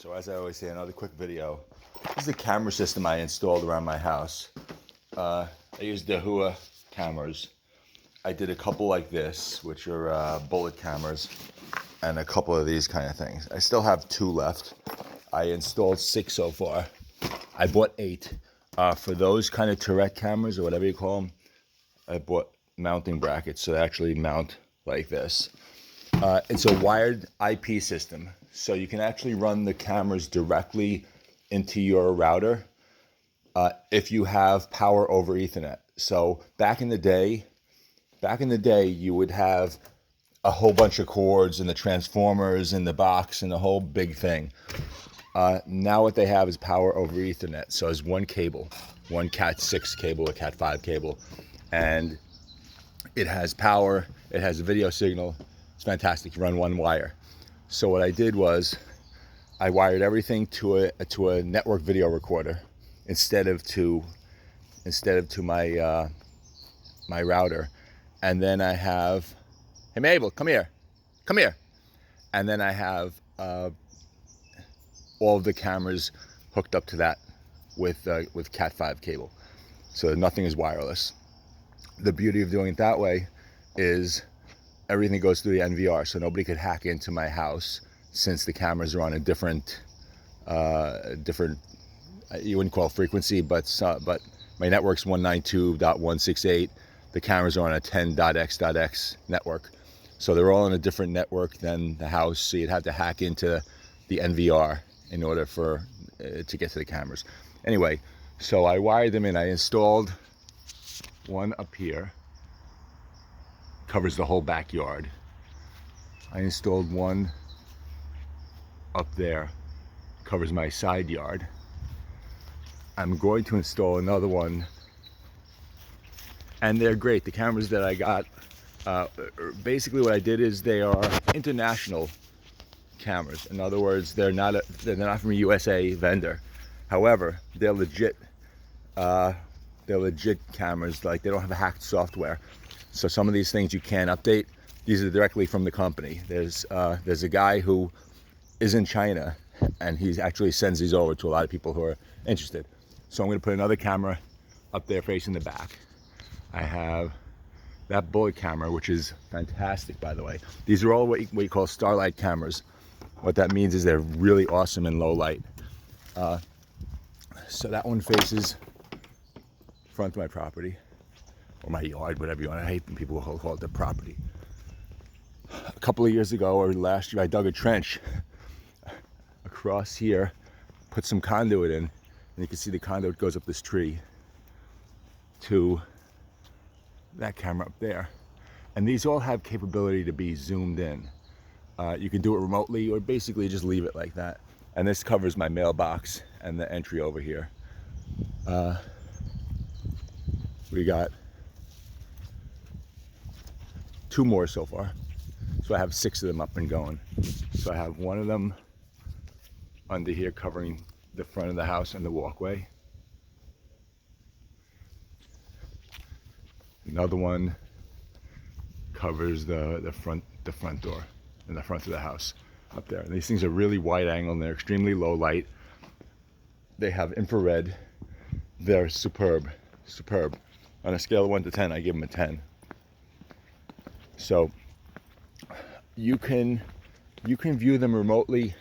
So as I always say, another quick video. This is the camera system I installed around my house. I use Dahua cameras. I did a couple like this, which are bullet cameras, and a couple of these kind of things. I still have 2 left. I installed 6 so far. I bought 8. For those kind of turret cameras, or whatever you call them, I bought mounting brackets, so they actually mount like this. It's a wired IP system, so you can actually run the cameras directly into your router if you have power over Ethernet. So back in the day, you would have a whole bunch of cords and the transformers and the box and the whole big thing. Now what they have is power over Ethernet. So it's one cable, one Cat 6 cable, a Cat 5 cable, and it has power, it has a video signal. It's fantastic. You run one wire. So what I did was I wired everything to a network video recorder instead of to my my router, and then I have, hey Mabel, come here, and then I have all of the cameras hooked up to that with Cat 5 cable, so nothing is wireless. The beauty of doing it that way is everything goes through the NVR, so nobody could hack into my house, since the cameras are on a different, you wouldn't call it frequency, but my network's 192.168. The cameras are on a 10.x.x network, so they're all on a different network than the house. So you'd have to hack into the NVR in order to get to the cameras. Anyway, so I wired them in. I installed one up here. Covers the whole backyard. I installed one up there, covers my side yard. I'm going to install another one, and they're great. The cameras that I got, basically what I did is they are international cameras. In other words, they're not from a USA vendor. However, they're legit. They're legit cameras. Like, they don't have hacked software. So some of these things you can't update. These are directly from the company. There's a guy who is in China, and he actually sends these over to a lot of people who are interested. So I'm going to put another camera up there facing the back. I have that bullet camera, which is fantastic, by the way. These are all what you call starlight cameras. What that means is they're really awesome in low light. So that one faces front of my property, or my yard, whatever you want. I hate when people call it their property. A couple of years ago, or last year, I dug a trench across here, put some conduit in, and you can see the conduit goes up this tree to that camera up there. And these all have capability to be zoomed in. You can do it remotely, or basically just leave it like that. And this covers my mailbox and the entry over here. We got 2 more so far. So I have 6 of them up and going. So I have one of them under here covering the front of the house and the walkway. Another one covers the front door and the front of the house up there. And these things are really wide angle and they're extremely low light. They have infrared. They're superb. On a scale of 1 to 10, I give them a 10. So you can view them remotely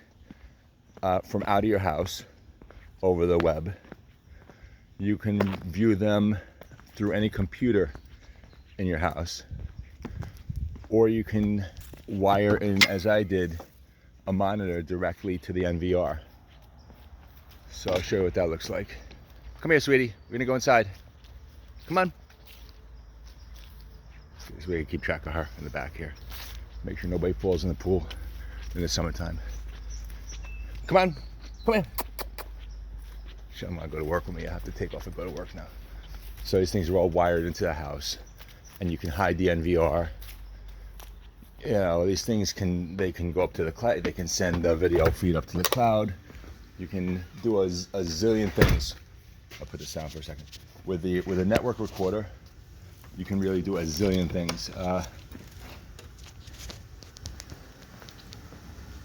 from out of your house over the web. You can view them through any computer in your house, or you can wire in, as I did, a monitor directly to the NVR. So I'll show you what that looks like. Come here, sweetie. We're gonna go inside. Come on. So we can keep track of her in the back here. Make sure nobody falls in the pool in the summertime. Come on, come here. She doesn't want to go to work with me. I have to take off and go to work now. So these things are all wired into the house, and you can hide the NVR. You know, these things can go up to the cloud. They can send the video feed up to the cloud. You can do a zillion things. I'll put this down for a second. With a network recorder, you can really do a zillion things.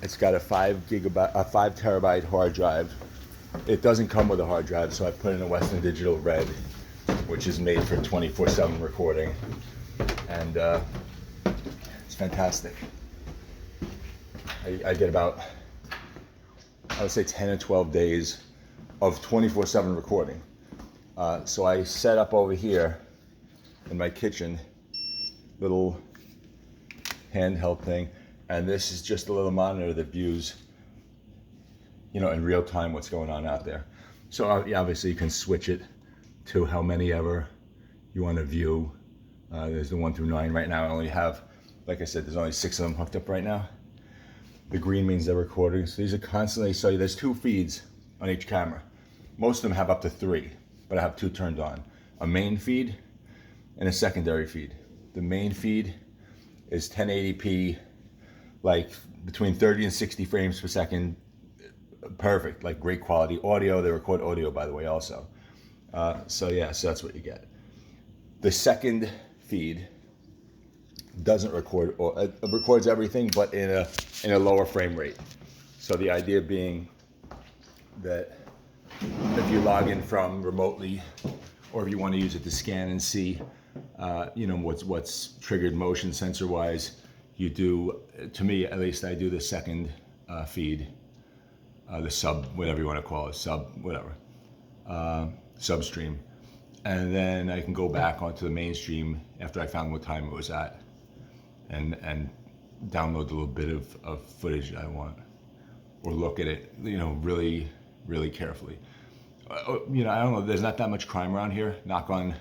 It's got a 5 terabyte hard drive. It doesn't come with a hard drive, so I put in a Western Digital Red, which is made for 24/7 recording, and it's fantastic. I get about, I would say, 10 or 12 days of 24/7 recording. So I set up over here in my kitchen, little handheld thing, and this is just a little monitor that views, in real time what's going on out there. So obviously you can switch it to how many ever you want to view. There's the 1 through 9 right now. I only have, like I said, there's only 6 of them hooked up right now. The green means they're recording. So these are constantly, so there's 2 feeds on each camera. Most of them have up to 3, but I have 2 turned on. A main feed and a secondary feed. The main feed is 1080p, like between 30 and 60 frames per second. Perfect, like great quality audio. They record audio, by the way, also. So that's what you get. The second feed doesn't record, or it records everything, but in a lower frame rate. So the idea being that if you log in from remotely, or if you want to use it to scan and see, what's triggered motion sensor wise, you do. To me, at least, I do the second feed, the sub, whatever you want to call it, substream, and then I can go back onto the mainstream after I found what time it was at, and download a little bit of footage that I want, or look at it, really, really carefully. I don't know. There's not that much crime around here. Knock on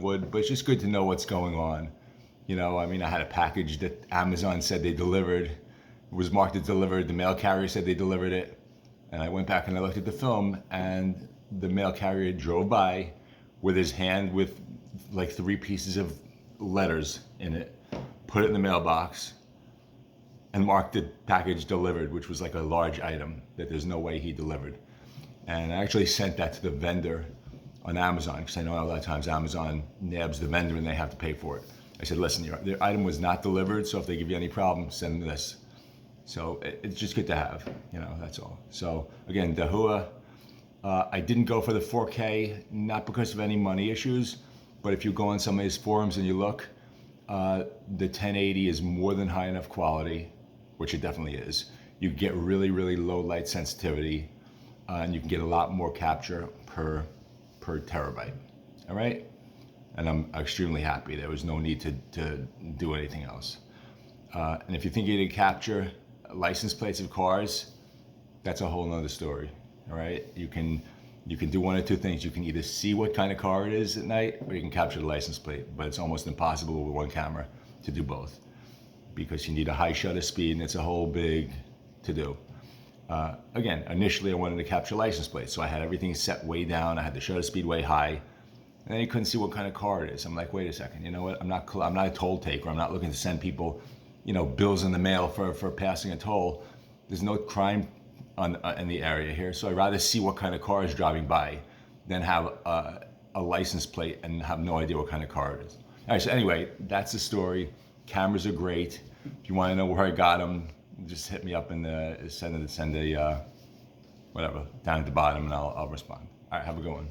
wood, but it's just good to know what's going on. I had a package that Amazon said they delivered. It was marked as delivered. The mail carrier said they delivered it, and I went back and I looked at the film, and the mail carrier drove by with his hand with like 3 pieces of letters in it, put it in the mailbox, and marked the package delivered, which was like a large item that there's no way he delivered. And I actually sent that to the vendor on Amazon, because I know a lot of times Amazon nabs the vendor and they have to pay for it. I said, listen, the item was not delivered, so if they give you any problem, send them this. So it's just good to have, that's all. So again, Dahua, I didn't go for the 4K, not because of any money issues, but if you go on some of these forums and you look, the 1080 is more than high enough quality, which it definitely is. You get really, really low light sensitivity, and you can get a lot more capture per terabyte. All right, and I'm extremely happy. There was no need to do anything else. And if you think you need to capture license plates of cars, that's a whole nother story. All right, you can do one of 2 things. You can either see what kind of car it is at night, or you can capture the license plate. But it's almost impossible with one camera to do both, because you need a high shutter speed, and it's a whole big to do. Again, initially I wanted to capture license plates, so I had everything set way down. I had the shutter speed way high, and then you couldn't see what kind of car it is. I'm like, wait a second, you know what? I'm not a toll taker. I'm not looking to send people, bills in the mail for passing a toll. There's no crime in the area here, so I'd rather see what kind of car is driving by than have a license plate and have no idea what kind of car it is. All right, so anyway, that's the story. Cameras are great. If you want to know where I got them, just hit me up and send a whatever down at the bottom, and I'll respond. All right, have a good one.